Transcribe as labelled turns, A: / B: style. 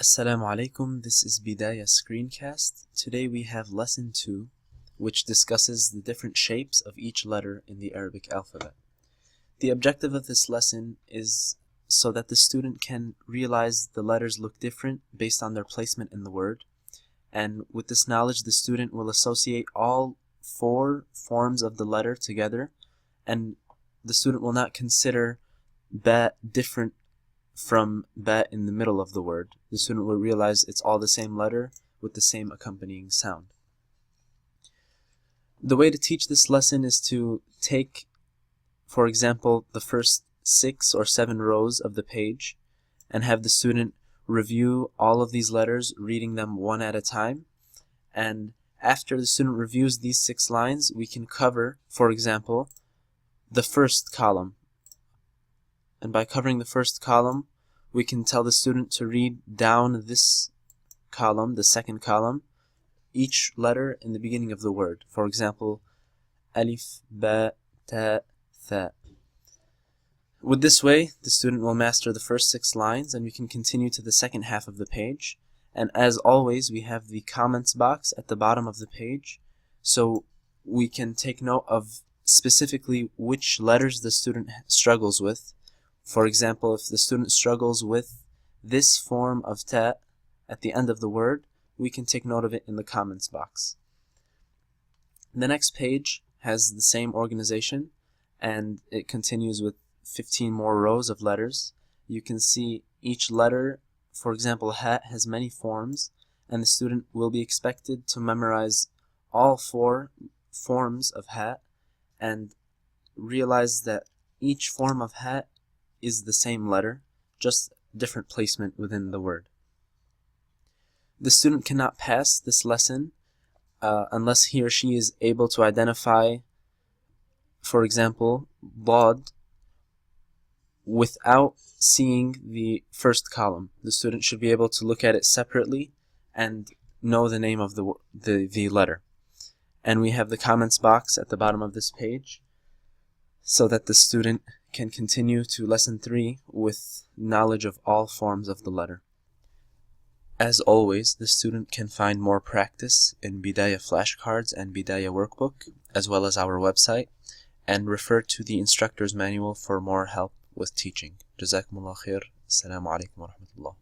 A: Assalamu alaikum, this is Bidaya Screencast. Today we have lesson 2, which discusses the different shapes of each letter in the Arabic alphabet. The objective of this lesson is so that the student can realize the letters look different based on their placement in the word. And with this knowledge, the student will associate all 4 forms of the letter together, and the student will not consider ba different from ba in the middle of the word. The student will realize it's all the same letter with the same accompanying sound. The way to teach this lesson is to take, for example, the first 6 or 7 rows of the page and have the student review all of these letters, reading them one at a time. And after the student reviews these 6 lines, we can cover, for example, the first column. And by covering the first column, we can tell the student to read down this column, the second column, each letter in the beginning of the word. For example, alif, ba, ta, tha. With this way, the student will master the first 6 lines, and we can continue to the second half of the page. And as always, we have the comments box at the bottom of the page, so we can take note of specifically which letters the student struggles with. For example, if the student struggles with this form of ta at the end of the word, we can take note of it in the comments box. The next page has the same organization, and it continues with 15 more rows of letters. You can see each letter, for example, ha has many forms, and the student will be expected to memorize all 4 forms of ha and realize that each form of ha is the same letter, just different placement within the word. The student cannot pass this lesson unless he or she is able to identify, for example, Dad without seeing the first column. The student should be able to look at it separately and know the name of the letter. And we have the comments box at the bottom of this page so that the student can continue to lesson 3 with knowledge of all forms of the letter. As always, the student can find more practice in Bidaya flashcards and Bidaya workbook, as well as our website, and refer to the instructor's manual for more help with teaching. Jazakumullah khair. Assalamu alaikum wa rahmatullah.